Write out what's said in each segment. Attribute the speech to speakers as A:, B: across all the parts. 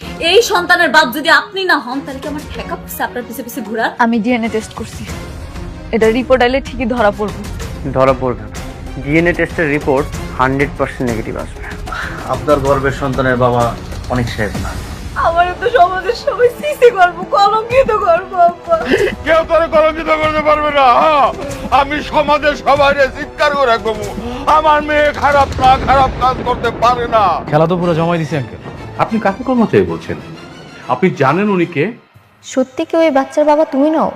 A: এই সন্তানের বাপ যদি আপনি না হন তাহলে কি আমার ঠেকা পড়ছে আপনার পিছে পিছে ঘোরার?
B: আমি ডিএনএ টেস্ট করছি, এটা রিপোর্ট আইলে ঠিকই ধরা পড়বে।
C: ধরা পড়বে না, ডিএনএ টেস্টের রিপোর্ট 100% নেগেটিভ আসবে।
D: আপনার গর্ভের সন্তানের বাবা অনেক সাহেব না।
B: আমার তো সমাজের সবাই সিসি করবো, কলঙ্কিত করবো আব্বা।
E: কেউ তোর কলঙ্কিত করতে পারবে না। আমি সমাজের সবাই চিৎকার করে রাখবো, আমার মেয়ে খারাপ না, খারাপ কাজ করতে পারে না।
F: খেলা তো পুরো জমাই দিছে আঙ্কেল।
G: আপনি কাকে কর্মচারী বলছেন? আপনি জানেন উনি কে?
H: সত্যি কি ওই বাচ্চার বাবা তুমি নও?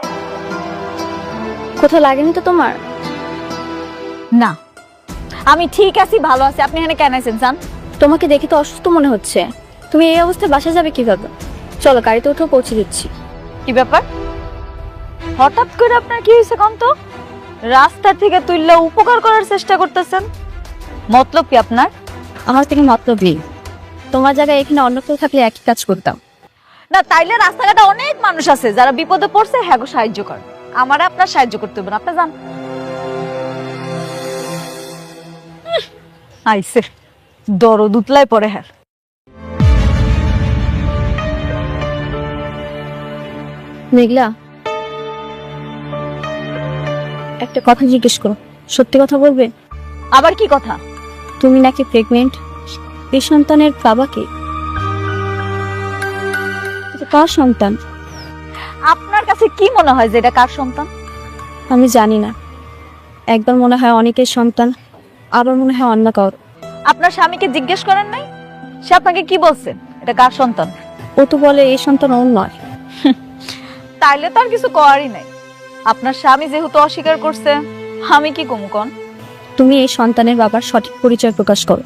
H: কোথাও লাগেনি তো তোমার?
B: না, আমি ঠিক আছি, ভালো আছি। আপনি এখানে কেন আছেন জান?
H: তোমাকে দেখে তো অসুস্থ মনে হচ্ছে। তুমি এই অবস্থায় বাসা যাবে কিভাবে? চলো গাড়িতে উঠো, পৌঁছে দিচ্ছি।
B: কি ব্যাপার, হঠাৎ করে আপনার কি হয়েছে কোন তো? রাস্তা থেকে তুললে উপকার করার চেষ্টা করতেছেন, মতলব কি আপনার?
H: আমার থেকে মতলব নেই। তোমার জায়গায় এখানে অন্য কেউ থাকলে একই কাজ করতাম।
B: না, তাইলে রাস্তাঘাটে অনেক মানুষ আছে যারা বিপদে পড়ছে, হ্যাঁ গো সাহায্য কর। আমারে আপনার সাহায্য করতে হবে না, আপনি যান। আইসে দরদ উতলায় পড়ে। হ্যাঁ,
H: মেঘলা, একটা কথা জিজ্ঞেস করো, সত্যি কথা বলবে?
B: আবার কি কথা?
H: তুমি নাকি প্রেগনেন্ট? এই সন্তানের বাবা কে? এটা কার সন্তান?
B: আপনার কাছে কি মনে হয় যে এটা কার সন্তান?
H: আমি জানি না। একবার মনে হয় অনেকের সন্তান, আবার মনে হয় অন্য কারোর।
B: আপনার স্বামীকে জিজ্ঞেস করেন নাই? সে আপনাকে কি বলছে এটা কার সন্তান?
H: ও তো বলে এই সন্তান ওর নয়।
B: তাইলে তো আর কিছু করারই নাই। আপনার স্বামী যেহেতু অস্বীকার করছে, আমি কি কমু কন?
H: তুমি এই সন্তানের বাবার সঠিক পরিচয় প্রকাশ করো।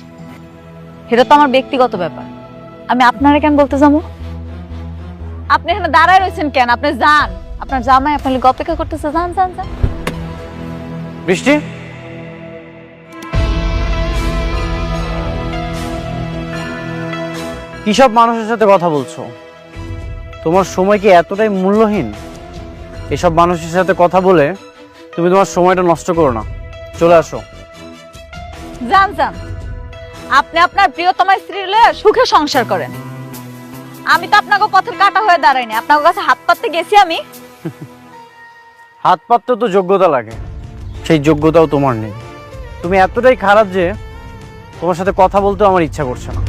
B: এটা তো আমার ব্যক্তিগত ব্যাপার, আমি আপনারে কেন বলতে যাবো? আপনি এখানে দাঁড়ায় রয়েছেন কেন? আপনি যান, আপনার জামাই আপনার লিগে অপেক্ষা করতেছে। যান যান যান।
C: বৃষ্টি, কিসব মানুষের সাথে কথা বলছো? তোমার সময় কি এতটাই মূল্যহীন? এসব মানুষের সাথে কথা বলে তুমি তোমার সময়টা নষ্ট করো না, চলে আসো।
B: যান যান, আপনি আপনার প্রিয়তমা স্ত্রী লয়ে সুখে সংসার করেন। আমি তো আপনাকে পথের কাটা হয়ে দাঁড়াইনি, আপনার কাছে হাত পাততে গেছি আমি।
C: হাত পাততে তো যোগ্যতা লাগে, সেই যোগ্যতাও তোমার নেই। তুমি এতটাই খারাপ যে তোমার সাথে কথা বলতেও আমার ইচ্ছা করছে না।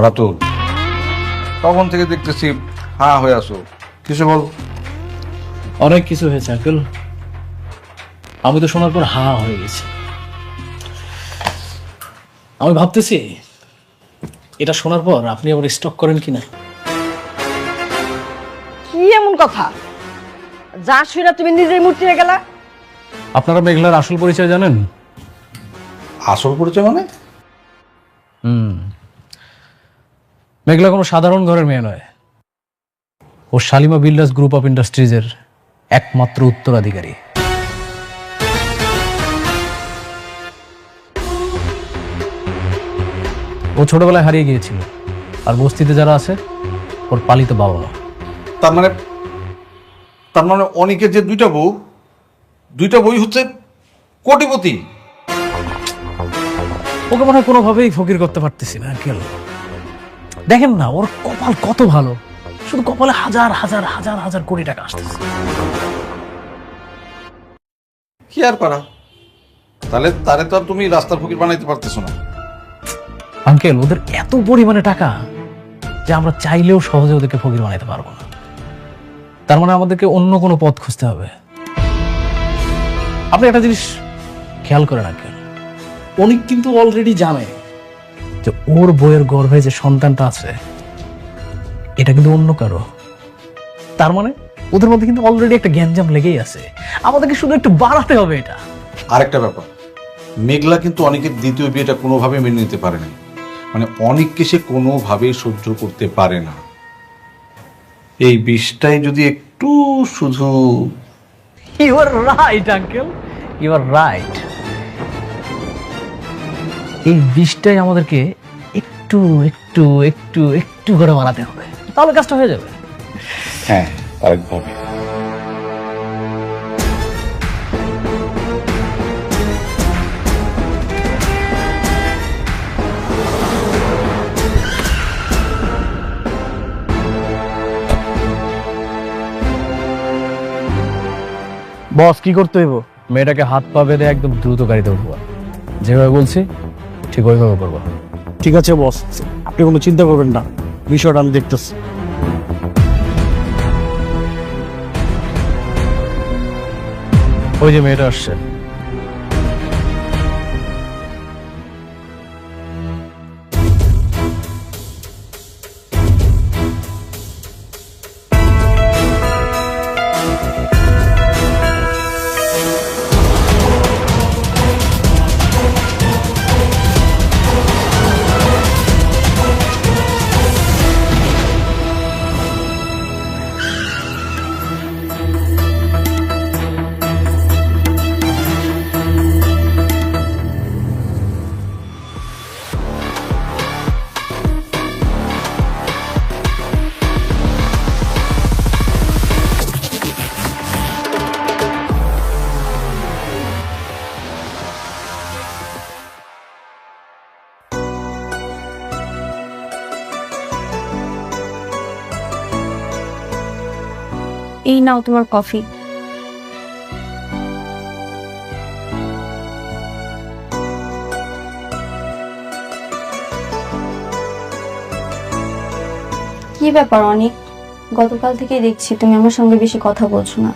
E: রাতুল, তখন থেকে দেখতেছি হা হয়ে আসো, কিছু বল।
F: অনেক কিছু হয়েছে আঙ্কেল, আমি তো শোনার পর হা হয়ে গেছি। আমি ভাবতেছি এটা শোনার পর আপনি আবার স্টক করেন কিনা।
I: কি এমন কথা যা শুনে তুমি নিজেই মূর্তি হয়ে গেলা?
F: আপনারা মেঘলার আসল পরিচয় জানেন?
E: আসল পরিচয় মানে?
F: মেঘলা কোনো সাধারণ ঘরের মেয়ে নয়, ও শালিমা বিল্ডার্স গ্রুপ অফ ইন্ডাস্ট্রিজের একমাত্র উত্তরাধিকারী। ও ছোটবেলায় হারিয়ে গিয়েছিল, আর বস্তিতে যারা আছে ওর পালিত বাবা মা।
E: তার মানে অনেকের যে দুইটা বই হচ্ছে কোটিপতি।
F: ওকে মনে হয় কোনোভাবেই ফকির করতে পারতেছি না আঙ্কেল। দেখেন না ওর কপাল কত ভালো, শুধু কপালে হাজার হাজার হাজার হাজার কোটি টাকা আসতেছে।
E: কি আর করা, তাহলে তারে তো আর তুমি রাস্তার ফকির বানাইতে পারতেছো না।
F: আঙ্কেল ওদের এত পরিমাণে টাকা যে আমরা চাইলেও সহজে ওদেরকে ফকির বানাইতে পারবো না। তার মানে আমাদেরকে অন্য কোনো পথ খুঁজতে হবে। আপনি একটা জিনিস খেয়াল করেন আঙ্কেল, উনি কিন্তু অলরেডি জানে যে ওর বইয়ের গর্ভে যে সন্তানটা আছে এটা কিন্তু অন্য কারো। তার মানে ওদের মধ্যে কিন্তু অলরেডি একটা গ্যাঞ্জাম লেগেই আছে, আমাদেরকে শুধু একটু বাড়াতে হবে এটা।
E: আরেকটা ব্যাপার, মেঘলা কিন্তু অনেকের দ্বিতীয় বিয়েটা কোনোভাবে মেনে নিতে পারে না, মানে অনেককে সে কোনোভাবে সহ্য করতে পারে না। এই বিষটাই যদি একটু শুধু
F: you are right uncle, you are right. এই বিষটাই আমাদেরকে একটু একটু একটু একটু করে বানাতে হবে, তাহলে কাজটা হয়ে যাবে।
E: হ্যাঁ আরেকভাবে।
F: বস কি করতে হইব? মেয়েটাকে হাত পা বেঁধে একদম দ্রুত গাড়িতে উঠবো, যেভাবে বলছি ঠিক ওইভাবে করবো।
C: ঠিক আছে বস, আপনি কোনো চিন্তা করবেন না, বিষয়টা আমি দেখতেছি।
F: ওই যে মেয়েটা আসছে।
H: এই নাও তোমার কফি। কি ব্যাপার অনেক, গতকাল থেকেই দেখছি তুমি আমার সঙ্গে বেশি কথা বলছো না।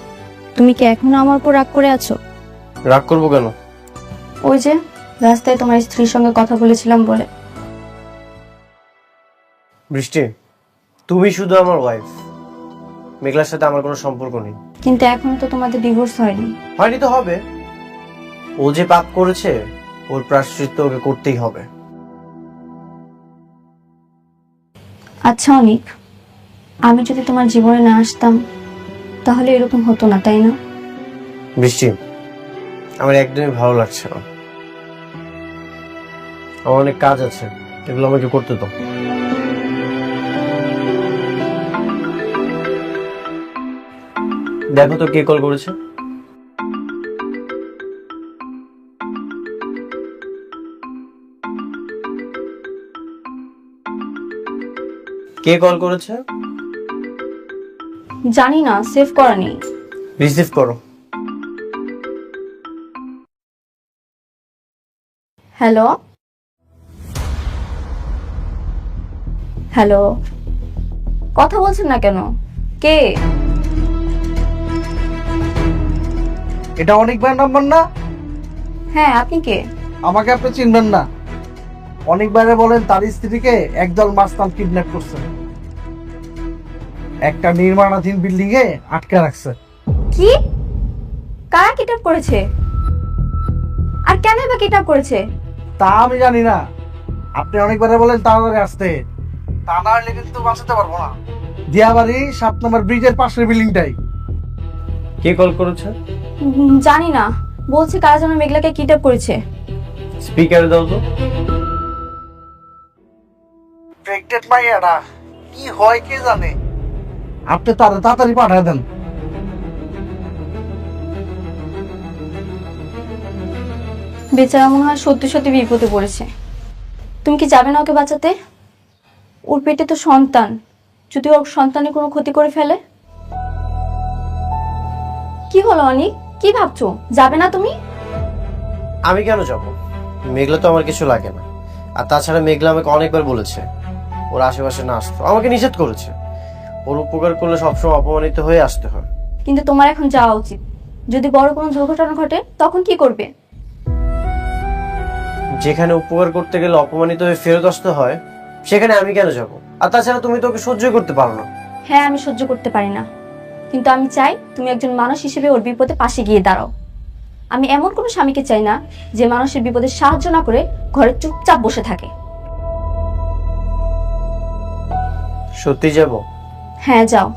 H: তুমি কি এখনো আমার উপর রাগ করে আছো?
C: রাগ করবো কেন?
H: ওই যে রাস্তায় তোমার স্ত্রীর সঙ্গে কথা বলেছিলাম বলে।
C: বৃষ্টি, তুমি শুধু আমার ওয়াইফ, মেঘলার সাথে আমার কোনো সম্পর্ক নেই।
H: কিন্তু এখনো তো তোমাদের ডিভোর্স হয়নি।
C: হয়নি তো হবে, ও যে পাপ করেছে ওর প্রায়শ্চিত্ত ওকে করতেই হবে।
H: আচ্ছা অনিক, আমি যদি তোমার জীবনে না আসতাম তাহলে এরকম হতো না, তাই না?
C: বৃষ্টি, আমার একদমই ভালো লাগছে না, আমার অনেক কাজ আছে, এগুলো আমাকে করতে দাও। দেখো তো কে কল করেছে। কে কল করেছে?
H: জানি না, সেভ করা নেই।
C: রিসিভ করো।
H: হ্যালো হ্যালো, কথা বলছেন না কেন? কে?
I: এটা অনেক ভাইয়ের নাম্বার না?
H: হ্যাঁ, আপনি কে?
I: আমাকে আপনি চিনবেন না। অনেক বাইরে বলেন তার স্ত্রীকে একদল মাস্তান কিডন্যাপ করছে, একটা নির্মাণাধীন বিল্ডিং এ আটকে রাখছে।
H: কি? কারা কিডন্যাপ করেছে? আর কেন বা কিডন্যাপ করেছে?
I: তা আমি জানি না, আপনি অনেকবারে বলেন তাড়াতাড়ি আসতে, তা না হলে কিন্তু বাঁচাতে পারবো না। দিয়াবাড়ি 7 নম্বর ব্রিজের পাশের বিল্ডিংটাই।
C: কে কল করেছে?
H: জানি না, বলছে কারা যেন মেঘলাকে কিডন্যাপ করেছে।
C: স্পিকারে দাও তো।
I: প্রেগনেন্ট মাইয়াটা কি হয় কে জানে, আপনি তাড়াতাড়ি পাঠিয়ে দেন।
H: বেচারা মনে হয় সত্যি সত্যি বিপদে পড়েছে। তুমি কি যাবে না ওকে বাঁচাতে? ওর পেটে তো সন্তান, যদি ওর সন্তানের কোনো ক্ষতি করে ফেলে। কি হলো অনিক, কি ভাবছো? যাবে না তুমি?
J: আমি কেন যাব? মেঘলা তো আমার কিছু লাগে না। আর তাছাড়া মেঘলা আমাকে অনেকবার বলেছে ওর আশেপাশে না আসতো, আমাকে নিষেধ করেছে। ওর উপকার করলে সবসময় অপমানিত হয়ে আসতে হয়।
H: কিন্তু তোমার এখন যাওয়া উচিত। যদি বড় কোনো দুর্ঘটনা ঘটে তখন কি করবে?
J: যেখানে উপকার করতে গেলে অপমানিত হয়ে ফেরত আসতে হয়, সেখানে আমি কেন যাব? আর তাছাড়া তুমি তো ওকে সহ্য করতে পারো না।
H: হ্যাঁ, আমি সহ্য করতে পারি না, কিন্তু আমি চাই তুমি একজন মানুষ হিসেবে ওর বিপদে পাশে গিয়ে দাঁড়াও। আমি এমন কোনো স্বামীকে চাই না যে মানুষের বিপদে সাহায্য না করে ঘরে চুপচাপ বসে থাকে।
J: সত্যি যাব?
H: হ্যাঁ, যাও।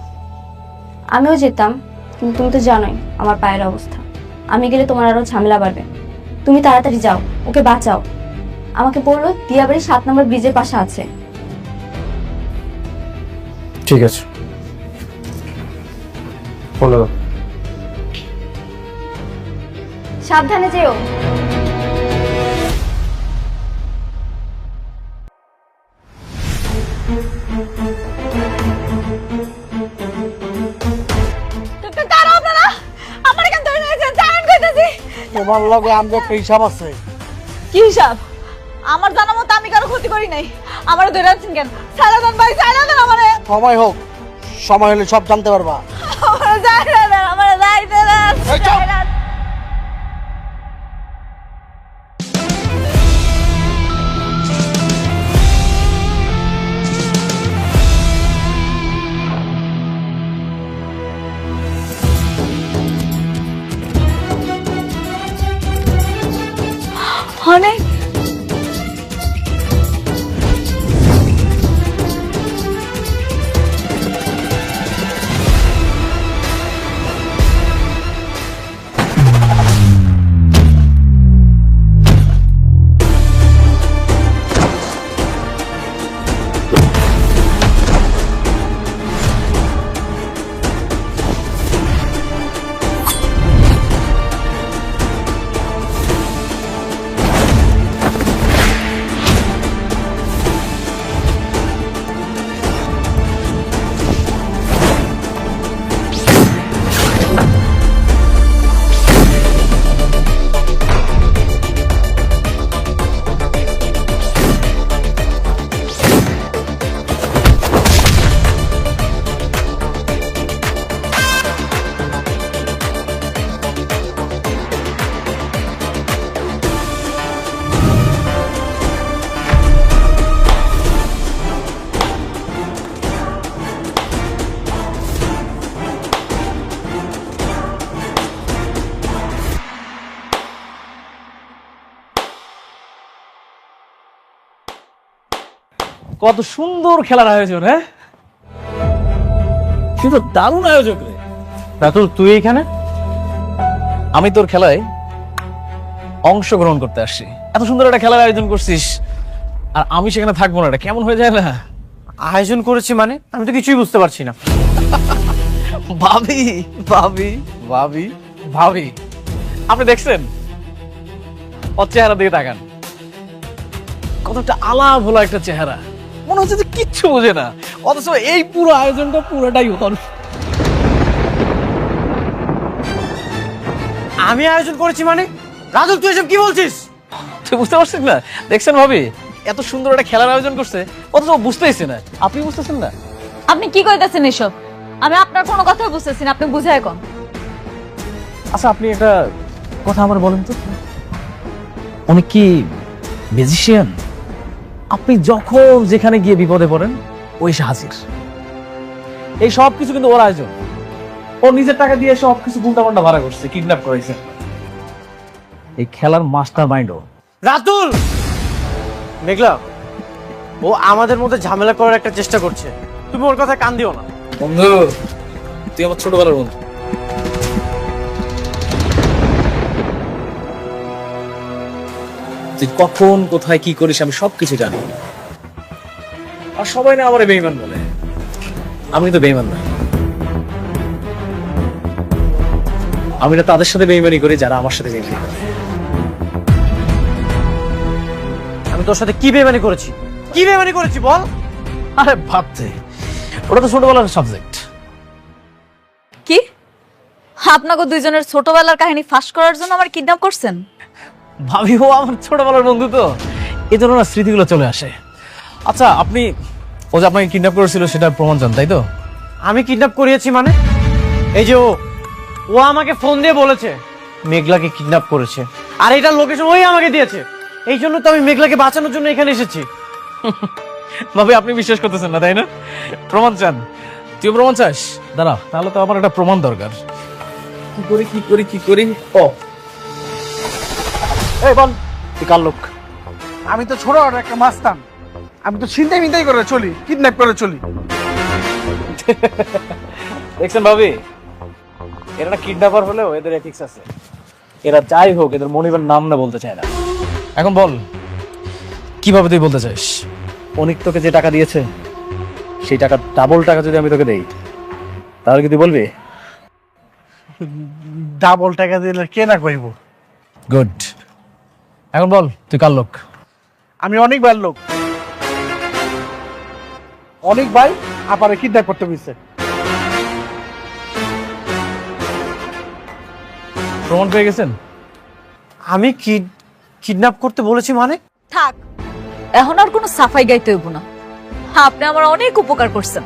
H: আমিও যেতাম, কিন্তু তুমি তো জানোই আমার পায়ের অবস্থা। আমি গেলে তোমার আরো ঝামেলা বাড়বে। তুমি তাড়াতাড়ি যাও, ওকে বাঁচাও। আমাকে বললো দিয়াবাড়ি 7 নম্বর ব্রিজের পাশে আছে।
J: ঠিক আছে, বলো।
H: সাবধানে যেও।
I: তোমার লগে আমরা একটা হিসাব আছে।
B: কি হিসাব? আমার জানা মতো আমি কারো ক্ষতি করি নাই। আমার ধরে আছেন কেন? ছাড়া দেন ভাই, ছাড়া দেন আমারে।
I: সময় হোক, সময় হলে সব জানতে পারবা।
B: আমারে যাইতে দেন, আমারে যাইতে দেন। অনেক
F: কত সুন্দর খেলার আয়োজন! হ্যাঁ, সে তো দারুণ আয়োজক রে।
C: রাতুল, তুই এখানে?
F: আমি তোর খেলায় অংশগ্রহণ করতে আসছি। এত সুন্দর একটা খেলার আয়োজন করছিস আর আমি সেখানে থাকবো না, এটা কেমন হয়ে যায় না?
C: আয়োজন করেছি মানে? আমি তো কিছুই বুঝতে পারছি না।
F: ভাবি ভাবি ভাবি ভাবি, আপনি দেখছেন ওর চেহারা দিয়ে তাকান, কতটা আলা ভোলা একটা চেহারা, মনে হচ্ছে যে কিচ্ছু বোঝে না, অথচ এই পুরো আয়োজনটা পুরোটাই ওর।
C: আমি আয়োজন করেছি মানে? রাতুল, তুই এসব কি বলছিস?
F: তুই বুঝতে পারছিস না? দেখছেন ভাবি, এত সুন্দর একটা খেলার আয়োজন করছে, অথচ ও বুঝতেইছে না। আপনি বুঝতেছেন না?
B: আপনি কি কইতাছেন এসব? আমি আপনার কোনো কথা বুঝতেছি না, আপনি বুঝায় কম।
F: আচ্ছা, আপনি একটা কথা আমার বলেন তো, উনি কি ম্যাজিশিয়ান? আপনি যখন যেখানে গিয়ে বিপদে পড়েন ওই এসে হাজির। এই সব কিছু কিন্তু ওর আয়োজন। ও নিজের টাকা দিয়ে সব কিছু গুন্ডা ভাড়া করছে, কিডন্যাপ করেছে। এই খেলার মাস্টার মাইন্ড ও।
C: রাতুল, মেঘলা, ও আমাদের মধ্যে ঝামেলা করার একটা চেষ্টা করছে। তুমি ওর কথা কান দিও না।
F: বন্ধু, তুই আমার ছোটবেলার বন্ধু। তুই কখন কোথায় কি করিস আমি সবকিছু জানি। আর সবাই না আমারে বেঈমান বলে, আমি তো বেঈমান না। আমি না তাদের সাথে বেঈমানি করি যারা আমার সাথে বেঈমানি করে।
C: আমি তোর সাথে কি বেমানি করেছি, কি বেমানি করেছি বল?
F: আরে ভাবতে, ওটা তো ছোটবেলার সাবজেক্ট।
B: কি আপনাকে দুইজনের ছোটবেলার কাহিনী ফাঁস করার জন্য আমার কিডন্যাপ করছেন?
F: ভাবি, ও আমার ছোটবেলার বন্ধু, তো এই জন্য না স্মৃতিগুলো চলে আসে। আচ্ছা, আপনি ও যে আপনাকে কিডন্যাপ করেছিল সেটার প্রমাণ চান, তাই তো?
C: আমি কিডন্যাপ করিয়েছি মানে? এই যে ও আমাকে ফোন দিয়ে বলেছে মেঘলাকে কিডন্যাপ করেছে, আর এটার লোকেশন ওই আমাকে দিয়েছে। এই জন্য তো আমি মেঘলাকে বাঁচানোর জন্য এখানে এসেছি।
F: ভাবি, আপনি বিশ্বাস করতেছেন না, তাই না? প্রমাণ চান? তুই প্রমাণ চাস? দাঁড়া, তাহলে তো আমার একটা প্রমাণ দরকার। কি করি? ও এই বল, তুই কার লোক?
I: আমি তো ছোট একটা মাস্তান, আমি তো ছিনতাই মিনতাই করে চলি, কিডন্যাপ করে চলি।
F: দেখছেন ভাবি, এরা না কিডন্যাপার হলেও এদের এথিক্স আছে। এরা যাই হোক, এদের মনিবের নাম না বলতে চায় না। এখন বল, কিভাবে তুই বলতে চাস? অনিক তোকে যে টাকা দিয়েছে সেই টাকা ডাবল টাকা যদি আমি তোকে দেই, তাহলে কি তুই বলবি?
I: ডাবল টাকা দিলে কে না কইব?
F: গুড। এখন বল, তুই কার লোক?
I: আমি অনেক ভাইয়ের লোক। অনেক ভাই আপারে কিডন্যাপ করতে গেছে।
F: প্রমাণ পেয়ে গেছেন?
C: আমি কিডন্যাপ করতে বলেছি মানে?
B: থাক, এখন আর কোনো সাফাই গাইতে হইব না। আপনি আমার অনেক উপকার করছেন,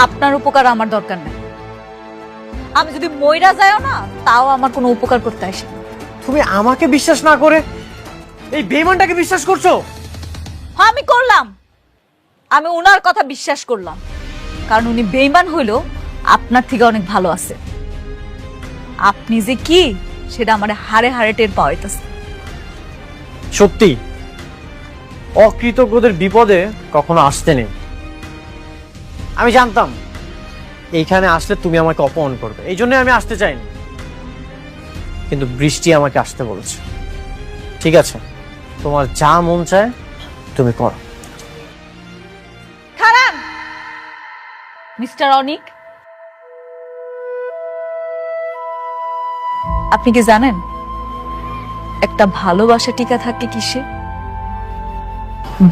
B: আপনার উপকার আমার দরকার নাই। আমি যদি মইরা যাইও না, তাও আমার কোনো উপকার করতে আসে না।
C: তুমি আমাকে বিশ্বাস না করে এই বেঈমানটাকে বিশ্বাস করছো?
B: হ্যাঁ, আমি করলাম। আমি উনার কথা বিশ্বাস করলাম, কারণ উনি বেঈমান হইল আপনার থেকে অনেক ভালো আছে। আপনি যে কি সেটা আমার হাড়ে হাড়ে টের পাওয়া যাইতেছে।
C: সত্যি অকৃতজ্ঞদের বিপদে কখনো আসতে নেই। আমি জানতাম এইখানে আসলে তুমি আমাকে অপমান করবে, এই জন্য আমি আসতে চাইনি। কিন্তু বৃষ্টি আমাকে আসতে বলেছে। ঠিক আছে, তোমার যা মন চায় তুমি করো।
B: খারান, মিস্টার অনিক, আপনি কি জানেন একটা ভালোবাসা টিকা থাকে কিসে?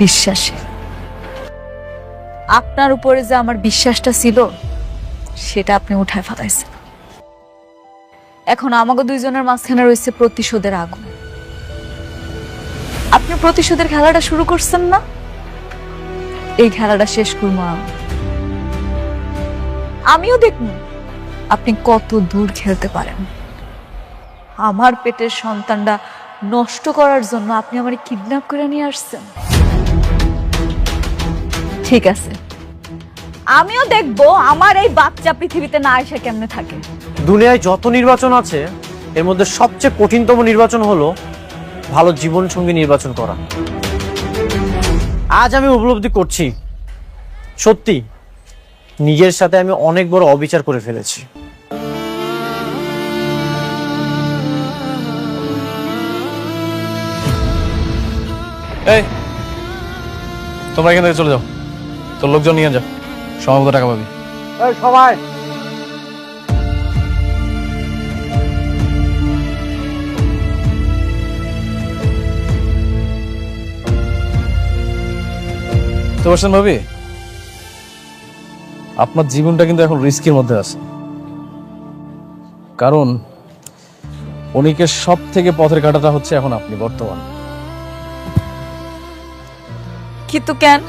B: বিশ্বাসে। আপনার উপরে যে আমার বিশ্বাসটা ছিল সেটা আপনি উঠায় ফেলাইছেন। এখন আমাকে দুইজনের মাঝখানে রয়েছে প্রতিশোধের আগুন। আপনি প্রতিশোধের খেলাটা শুরু করছেন না? এই খেলাটা শেষ করবো আমিও দেখব আপনি কত দূর খেলতে পারেন। আমার পেটের সন্তানটা নষ্ট করার জন্য আপনি আমারে কিডন্যাপ করে নিয়ে আসছেন। ঠিক আছে, আমিও দেখব আমার এই বাচ্চা পৃথিবীতে না এসে কেমনে থাকে।
C: দুনিয়ায় যত নির্বাচন আছে এর মধ্যে সবচেয়ে কঠিনতম নির্বাচন হলো ভালো জীবন সঙ্গী নির্বাচন করা। আজ আমি উপলব্ধি করছি, সত্যি নিজের সাথে আমি অনেক বড় অবিচার করে ফেলেছি।
F: এই, তোমরা এখান থেকে চলে যাও, তোর লোকজন নিয়ে যাও, সময় টাকা পাবি।
I: এই সবাই
F: তো বলছেন ভাবি, আপনার জীবনটা কিন্তু এখন রিস্কের মধ্যে আছে। কারণ অনিকের সব থেকে পথের কাঁটাটা হচ্ছে এখন আপনি বর্তমান।
B: কিন্তু কেন?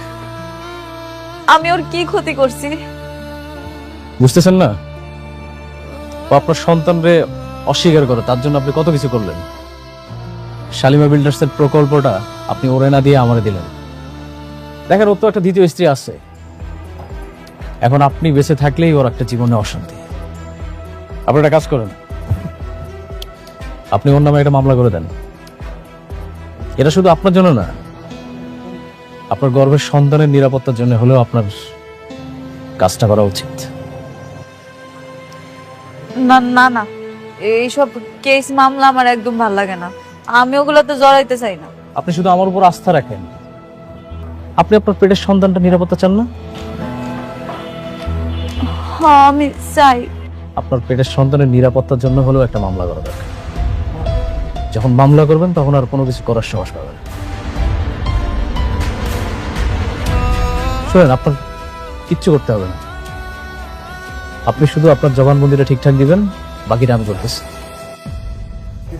B: আমি ওর কি ক্ষতি করছি?
F: বুঝতেছেন না? ও আপনার সন্তানরে অস্বীকার করে, তার জন্য আপনি কত কিছু করলেন। শালিমা বিল্ডার্সের প্রকল্পটা আপনি ওরে না দিয়ে আমারে দিলেন। দেখেন, ওর তো একটা দ্বিতীয় স্ত্রী আছে। এখন আপনি বেঁচে থাকলেই ওর একটা জীবনে অশান্তি। আপনি একটা কাজ করেন, আপনি ওর নামে একটা মামলা করে দেন। এটা শুধু আপনার জন্য না, আপনার গর্ভের সন্তানের নিরাপত্তার জন্য হলেও আপনার কাজটা করা উচিত।
B: না না না, এইসব কেস মামলা আমার একদম ভালো লাগে না। আমি ওগুলোতে জড়াইতে চাই না।
F: আপনি শুধু আমার উপর আস্থা রাখেন। আপনি আপনার পেটের সন্তানটা নিরাপত্তা চান না?
B: হ্যাঁ, আমি চাই।
F: আপনার পেটের সন্তানের নিরাপত্তার জন্য হলেও একটা মামলা করা দরকার। যখন মামলা করবেন তখন আর কোনো কিছু করার সাহস পাবেন না। শোনেন, আপনার কিচ্ছু করতে হবে না। আপনি শুধু আপনার জবানবন্দিটা ঠিকঠাক দিবেন, বাকিটা আমি করতেছি।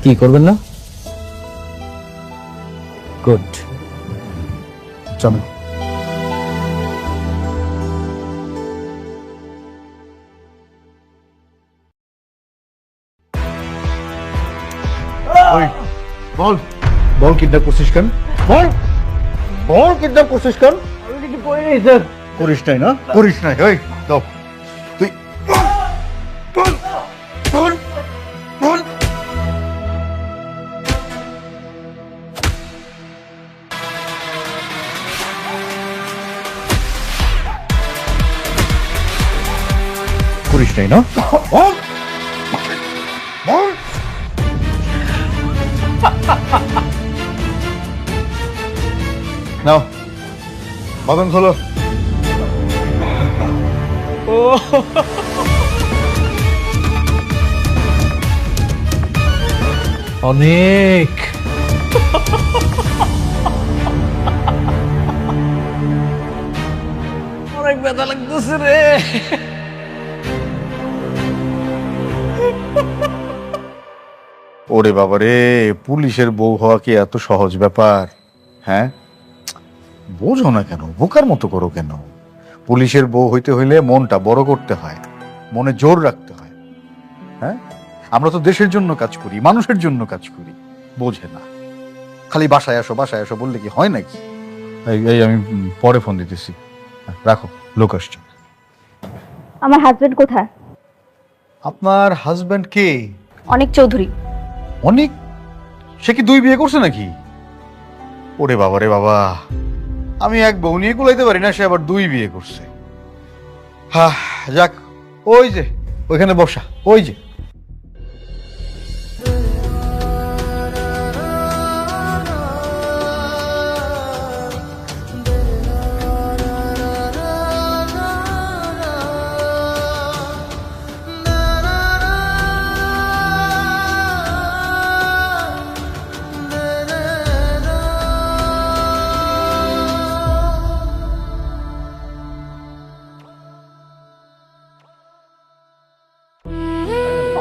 F: কি করবেন না? গুড, চলো।
E: বল বল কিডন্যাপ করছিস কেন? বল বল কিডন্যাপ করছিস কেন? করিস নাই না? করিস নাই। ওই দাও তুই বল বল বল। করিস নাই না? বল বল। নাও বাদন খোলো।
F: অনেক অনেক ব্যথা লাগতেছে রে।
E: ওরে বাবা রে, পুলিশের বউ হওয়া কি এত সহজ ব্যাপার? হ্যাঁ, বোঝো না কেন? বোকার মতো করো কেন? পুলিশের বউ হইতে হইলে মনটা বড় করতে হয়, মনে জোর রাখতে হয়। হ্যাঁ, আমরা তো দেশের জন্য কাজ করি, মানুষের জন্য কাজ করি। বোঝে না, খালি বাসায় আসো বাসায় আসো বললে কি হয় নাকি? এই আমি পরে ফোন দিতেছি, রাখো, লোক আসছে।
H: আমার হাজবেন্ড কোথায়?
E: আপনার হাজবেন্ড কে?
H: অনেক চৌধুরী।
E: অনেক? সে কি 2 বিয়ে করছে নাকি? ওরে বাবা রে বাবা, আমি এক বউ নিয়ে কুলাইতে পারি না, সে আবার 2 বিয়ে করছে। হ্যাঁ যাক, ওই যে ওইখানে বসা, ওই যে।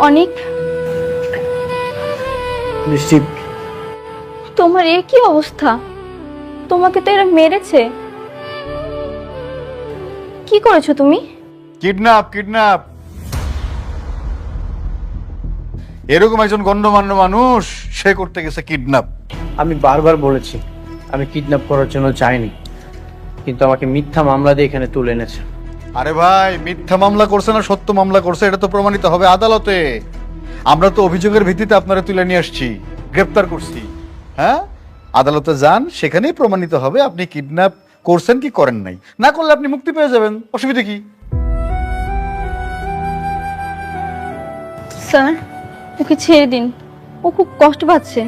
H: অনেক,
C: বৃষ্টি,
H: তোমার এ কি অবস্থা? তোমাকে তো এরা মেরেছে। কি করেছো তুমি?
E: Kidnap kidnap. এরকম একজন গণ্যমান্য মানুষ, সে করতে গেছে কিডন্যাপ।
C: আমি বারবার বলেছি আমি কিডন্যাপ করার জন্য চাইনি, কিন্তু আমাকে মিথ্যা মামলা দিয়ে এখানে তুলে এনেছে।
E: আরে ভাই, মিথ্যা মামলা করছে না সত্য মামলা করছে এটা তো প্রমাণিত হবে আদালতে। আমরা তো অভিযোগের ভিত্তিতে আপনারা তুলে নিয়ে আসছি, গ্রেফতার করছি। হ্যাঁ, আদালতে যান, সেখানেই প্রমাণিত হবে আপনি কিডন্যাপ করছেন কি করেন নাই। না করলে আপনি মুক্তি পেয়ে যাবেন, অসুবিধা কি?
H: স্যার, ওকে ছেড়ে দিন, ও খুব কষ্ট পাচ্ছে,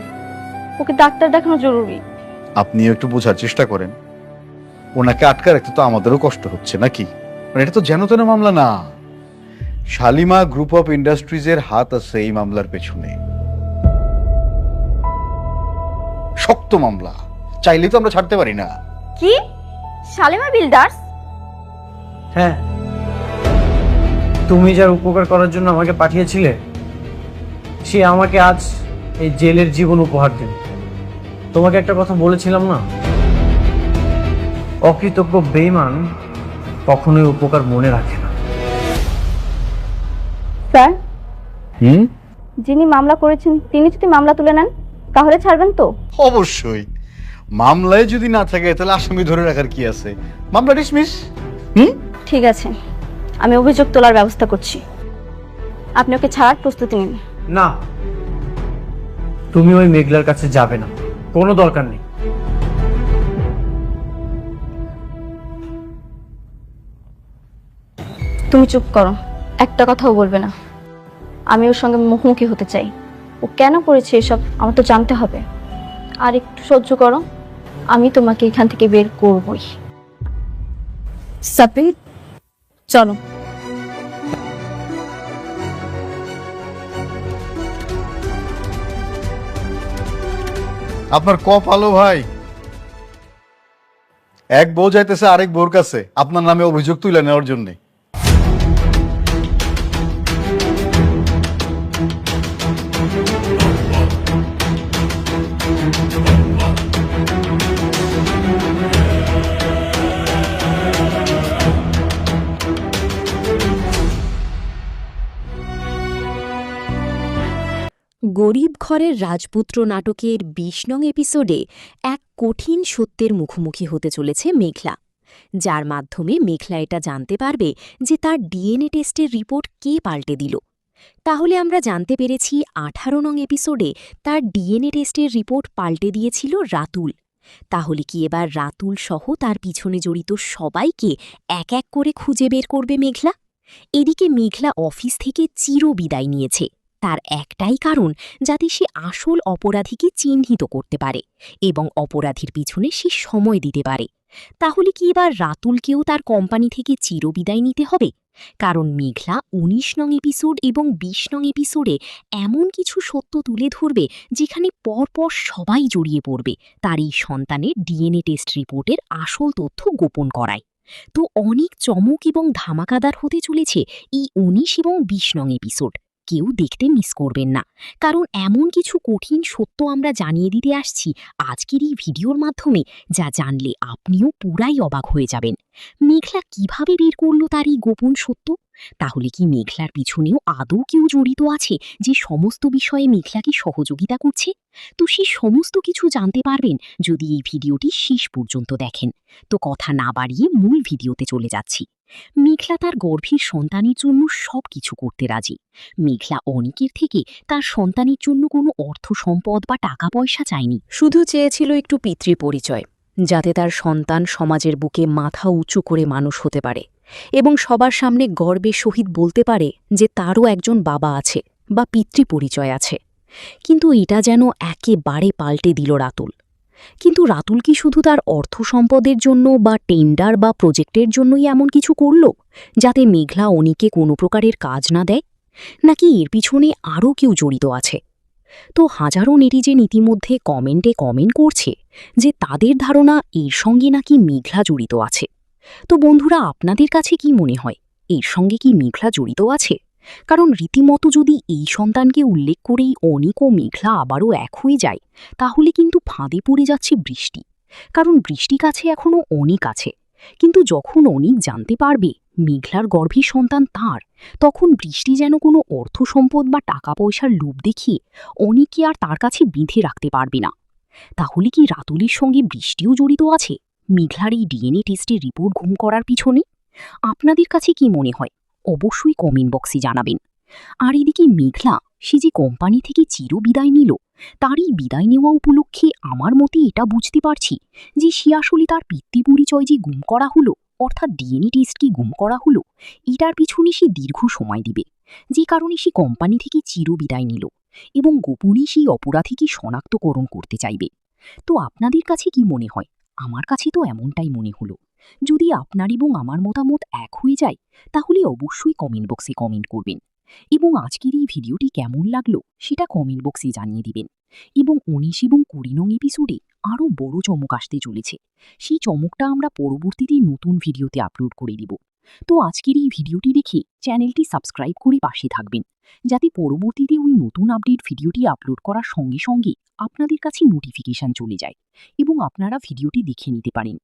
H: ওকে ডাক্তার দেখানো জরুরি।
E: আপনিও একটু বোঝার চেষ্টা করেন, ওনাকে আটকা রাখতে তো আমাদেরও কষ্ট হচ্ছে নাকি? মানে এটা তো যেন তেন মামলা না। শালিমা গ্রুপ অফ ইন্ডাস্ট্রিজের হাত আছে এই মামলার পেছনে। শক্ত মামলা, চাইলে তো আমরা ছাড়তে পারি না।
H: কি? শালিমা বিল্ডার্স?
C: হ্যাঁ, তুমি যার উপকার করার জন্য আমাকে পাঠিয়েছিলে, সে আমাকে আজ এই জেলের জীবন উপহার দিল। তোমাকে একটা কথা বলেছিলাম না, অকৃতজ্ঞ বেঈমান কখনোই উপকার মনে রাখে না।
H: স্যার, যিনি মামলা করেছেন তিনি যদি মামলা তুলে নেন তাহলে ছাড়বেন তো?
E: অবশ্যই, মামলায় যদি না থাকে তাহলে আসামি ধরে রাখার কি আছে? মামলা ডিসমিস।
H: ঠিক আছে, আমি অভিযোগ তোলার ব্যবস্থা করছি, আপনি ওকে ছাড়ার প্রস্তুতি নিন।
C: না, তুমি ওই মেঘলার কাছে যাবে না, কোনো দরকার নেই।
H: তুমি চুপ করো, একটা কথাও বলবে না। আমি ওর সঙ্গে মুখোমুখি হতে চাই। ও কেন করেছে এসব আমার তো জানতে হবে। আর একটু সহ্য করো, আমি তোমাকে এখান থেকে বের করবই।
B: সাপির, চলো।
E: আপনার কপালও ভাই
K: এক বউ যাইতেছে আরেক বউর কাছে আপনার নামে অভিযোগ তুলে নেওয়ার জন্যে।
L: গরিব ঘরের রাজপুত্র নাটকের ২০ নং এপিসোডে এক কঠিন সত্যের মুখোমুখি হতে চলেছে মেঘলা, যার মাধ্যমে মেঘলা এটা জানতে পারবে যে তার ডিএনএ টেস্টের রিপোর্ট কে পাল্টে দিল। তাহলে আমরা জানতে পেরেছি ১৮ নং এপিসোডে তার ডিএনএ টেস্টের রিপোর্ট পাল্টে দিয়েছিল রাতুল। তাহলে কি এবার রাতুল সহ তার পিছনে জড়িত সবাইকে এক এক করে খুঁজে বের করবে মেঘলা? এদিকে মেঘলা অফিস থেকে চিরবিদায় নিয়েছে, তার একটাই কারণ যাতে সে আসল অপরাধীকে চিহ্নিত করতে পারে এবং অপরাধীর পিছনে সে সময় দিতে পারে। তাহলে কি এবার রাতুলকেও তার কোম্পানি থেকে চিরবিদায় নিতে হবে? কারণ মেঘলা ১৯ নং এপিসোড এবং ২০ নং এপিসোডে এমন কিছু সত্য তুলে ধরবে যেখানে পরপর সবাই জড়িয়ে পড়বে তার এই সন্তানের ডিএনএ টেস্ট রিপোর্টের আসল তথ্য গোপন করায়। তো অনেক চমক এবং ধামাকাদার হতে চলেছে এই ১৯ এবং ২০ নং এপিসোড। কেউ দেখতে মিস করবেন না, কারণ এমন কিছু কঠিন সত্য আমরা জানিয়ে দিতে আসছি আজকের এই ভিডিওর মাধ্যমে, যা জানলে আপনিও পুরাই অবাক হয়ে যাবেন। মেঘলা কিভাবে বের করল তার এই গোপন সত্য? তাহলে কি মেঘলার পিছনেও আদৌ কেউ জড়িত আছে যে সমস্ত বিষয়ে মেঘলাকে সহযোগিতা করছে? তো সেই সমস্ত কিছু জানতে পারবেন যদি এই ভিডিওটি শেষ পর্যন্ত দেখেন। তো কথা না বাড়িয়ে মূল ভিডিওতে চলে যাচ্ছি। মেঘলা তার গর্ভের সন্তানের জন্য সবকিছু করতে রাজি। মেঘলা অনেকের থেকে তার সন্তানের জন্য কোনো অর্থ সম্পদ বা টাকা পয়সা চায়নি, শুধু চেয়েছিল একটু পিতৃ পরিচয়, যাতে তার সন্তান সমাজের বুকে মাথা উঁচু করে মানুষ হতে পারে এবং সবার সামনে গর্বের সহিত বলতে পারে যে তারও একজন বাবা আছে বা পিতৃ পরিচয় আছে। কিন্তু এটা যেন একেবারে পাল্টে দিল রাতুল। কিন্তু রাতুল কি শুধু তার অর্থ সম্পদের জন্য বা টেন্ডার বা প্রজেক্টের জন্যই এমন কিছু করল যাতে মেঘলা অনিকে কোনো প্রকারের কাজ না দেয়, নাকি এর পিছনে আরও কেউ জড়িত আছে? তো হাজারো নেটিজেন ইতিমধ্যে কমেন্টে কমেন্ট করছে যে তাদের ধারণা এর সঙ্গে নাকি মেঘলা জড়িত আছে। তো বন্ধুরা, আপনাদের কাছে কি মনে হয়, এর সঙ্গে কি মেঘলা জড়িত আছে? কারণ রীতিমতো যদি এই সন্তানকে উল্লেখ করেই অনিক ও মেঘলা আবারও এক হয়ে যায়, তাহলে কিন্তু ফাঁদে পড়ে যাচ্ছে বৃষ্টি। কারণ বৃষ্টি কাছে এখনও অনিক আছে, কিন্তু যখন অনিক জানতে পারবে মেঘলার গর্ভের সন্তান তার, তখন বৃষ্টি যেন কোনো অর্থ সম্পদ বা টাকা পয়সার লোভ দেখিয়ে অনিককে আর তার কাছে বেঁধে রাখতে পারবে না। তাহলে কি রাতুলের সঙ্গে বৃষ্টিও জড়িত আছে মেঘলার এই ডিএনএ টেস্টের রিপোর্ট গুম করার পিছনে? আপনাদের কাছে কি মনে হয় অবশ্যই কমেন্ট বক্সে জানাবেন। আর এদিকে মেঘলা, সে যে কোম্পানি থেকে চিরবিদায় নিল, তার এই বিদায় নেওয়া উপলক্ষে আমার মতে এটা বুঝতে পারছি যে সে আসলে তার পিতৃ পরিচয় যে গুম করা হলো, অর্থাৎ ডিএনএ টেস্টকে গুম করা হলো, এটার পিছনে সে দীর্ঘ সময় দিবে, যে কারণে সে কোম্পানি থেকে চিরবিদায় নিল এবং গোপনে সেই অপরাধীকে শনাক্তকরণ করতে চাইবে। তো আপনাদের কাছে কি মনে হয়? আমার কাছে তো এমনটাই মনে হলো। যদি আপনার এবং আমার মতামত এক হয়ে যায়, তাহলে অবশ্যই কমেন্ট বক্সে কমেন্ট করবেন এবং আজকের এই ভিডিওটি কেমন লাগলো সেটা কমেন্ট বক্সে জানিয়ে দিবেন। এবং ১৯ এবং ২০ নং এপিসোডে আরও বড় চমক আসতে চলেছে, সেই চমকটা আমরা পরবর্তীতে নতুন ভিডিওতে আপলোড করে দিব। তো আজকের এই ভিডিওটি দেখে চ্যানেলটি সাবস্ক্রাইব করে পাশে থাকবেন, যাতে পরবর্তীতে ওই নতুন আপডেট ভিডিওটি আপলোড করার সঙ্গে সঙ্গে আপনাদের কাছে নোটিফিকেশন চলে যায় এবং আপনারা ভিডিওটি দেখে নিতে পারেন।